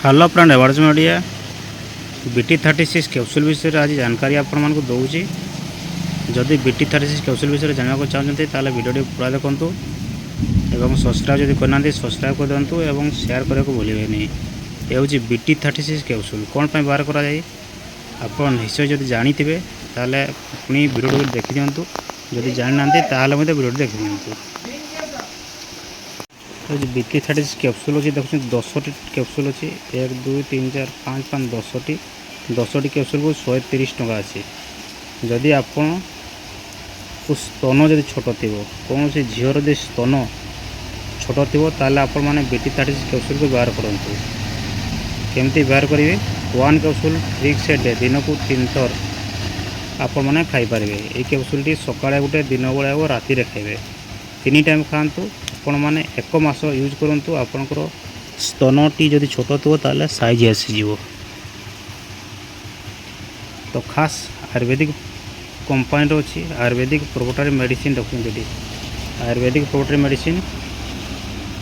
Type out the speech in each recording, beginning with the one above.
Hello friend Edwards media BT36 capsule विषय आज जानकारी आपण दूसरी जदि BT36 कैप्सूल विषय जानवा चाहते हैं वीडियो पूरा देखूँ और सब्सक्राइब जब करना सब्सक्राइब कर दिंतु और शेयर करने को भूलें नहीं। ये हूँ BT36 कैप्सूल कौन पर बाहर कराए आप निश्चय जब जानी थे पुणी वीडियो देखी दिंतु जदि जानी ना वीडियो देखी दिंतु। BT36 कैप्सूल अच्छी देखुं 10टी कैप्सूल अच्छी 1 2 3 4 5 5 10टी कैप्सूल को 130 टंका अच्छी। जदि आप स्तन जब छोट थी कौन से झीर जब स्तन छोट थी ताल आप BT36 कैप्सूल को व्यवहार करूँ। केमती व्यवहार करेंगे 1 कैप्सूल ठीक से डे दिन को 3 थर आपण मैंने खाईपर। ये कैप्सूल टी सकाଳେ गोटे दिन बेला और राति खाइबे 3 टाइम खातु। आपण मैंने 1 मास यूज करूँ आपणकर स्तन टी जदि छोट थो ताले साइज आसीज। तो खास आयुर्वेदिक कंपानी अच्छी आयुर्वेदिक प्रोप्राइटरी मेडिसिन देखते आयुर्वेदिक प्रोप्राइटरी मेडिसिन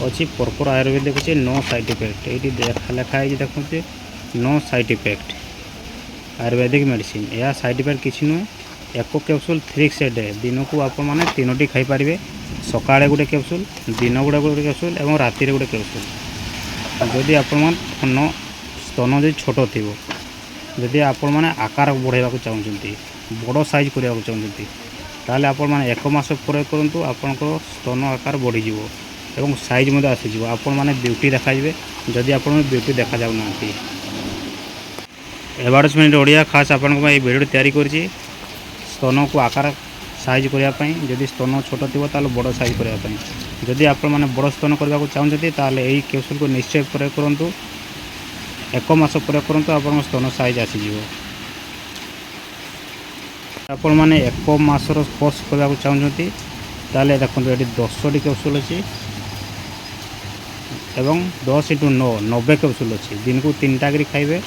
अच्छी प्रॉपर आयुर्वेदिक अच्छे नो साइड इफेक्ट ये लिखाई देखते no side effect ayurvedic medicine या साइड इफेक्ट किसी नुहे। 1 कैप्सूल 3 से डे दिन को आप 3टी खाईपर सकाଳେ गोटे कैप्सूल दिन गुड़ा गोटे कैप्सूल और राति गोटे कैप्सूल। जदि आपण स्तन जो छोट थी जदि आपण मैंने आकार बढ़ावा चाहते बड़ साइज करने चाहते ताले आपण मैंने 1 मास प्रयोग करूँ आपंकर स्तन आकार बढ़ीज और साइज आसीज। आपण मैंने ब्यूटी देखाजे जदि आप ब्यूटी देखा जाऊना। एडवर्टाइजमेंट ओडिया खास आपण वीडियो तैयारी कर स्तन को आकार साइज करने जदि स्तन छोट थी बड़ साइज करने जदि आप बड़ स्तन करने को चाहते यही कैप्सूल को निश्चय प्रयोग करूँ। 1 मास प्रयोग करूँ आप स्तन साइज आसीज। आपण मैंने 1 मासर कोर्स करने को चाहते देखो ये 10टी कैप्सूल अच्छी एवं 10 × 9 90 कैप्सूल अच्छी। दिन को 3टा कर खाइबे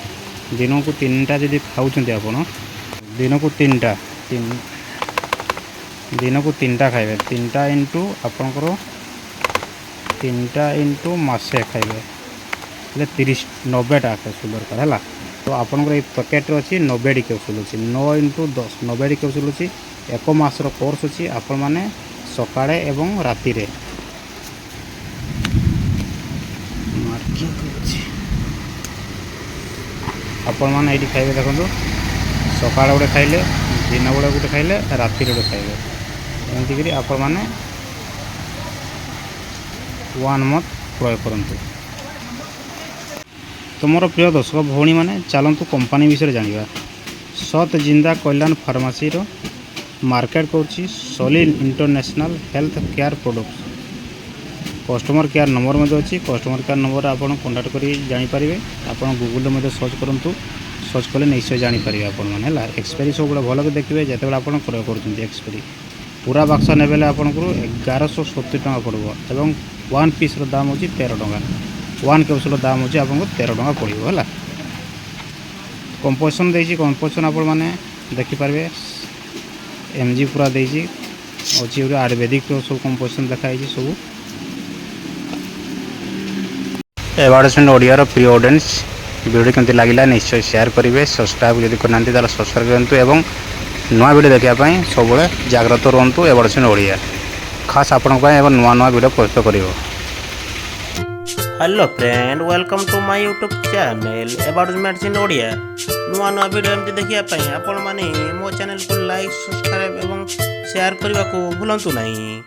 दिन को 3टा जब खाऊँ आप दिन को 3टा दिन को 3टा खाइबे 3टा इंटू आपणकर 3टा इंटू मासे खाइबे 30 90टा कैप्सूल दरकार है। तो आपंकर ये पैकेट अच्छी 90टी कैप्सूल अच्छी 9 × 10 90टी कैप्सूल अच्छी 1 मासर कोर्स अच्छी आपण मैंने सकाळे एवं राति आपण मैंने ये खाइबे देखो सकाळे गोटे खाइले दिन बेला गोटे खाइले राति गोटे खाइबे एमती आपण मैंने 1 मंथ प्रयोग करूँ। तो मोर प्रिय दर्शक भौणी मैंने चलतु कंपनी विषय जाना। सत जिंदा कल्याण फार्मासी मार्केट करुच्ची solid international health care products. Customer care number में अच्छी कस्टमर केयर नंबर आप कांटेक्ट कर जानीपारे। आप गूगल में सर्च करूँ सर्च कले निश्चय जानीपारे आपण मैंने एक्सपायरी सब गुड़ा भल देखिए जिते आप प्रयोग कर एक्सपायरी पूरा बक्स ने आपको 1170 टका पड़ो और 1 पीस दाम हो 13 टका 1 कैप्सूल दाम हो आपको 13 टका पड़ो है। कंपोजिशन देसी कंपोजिशन आप देखिपारे MG पूरा देसी अच्छी आयुर्वेदिक सब कंपोजिशन देखाई सब। एडवर्टाइजमेंट ओडिया प्रिय ऑडियंस वीडियो केमती लगे निश्चय शेयर करेंगे सब्सक्राइब जब करना सब्सक्राइब करूँ और नवा वीडियो देखापी सब जाग्रत रुहतु। एडवर्टाइजमेंट ओडिया खास आपण नुआ नुआ वीडियो पोस्ट कर। Hello friend welcome to my YouTube channel advertisement in Odia. नुआ नुआ वीडियो एमती देखिए आपण माने मो चैनल को लाइक सब्सक्राइब और शेयर करने को भूलु नहीं।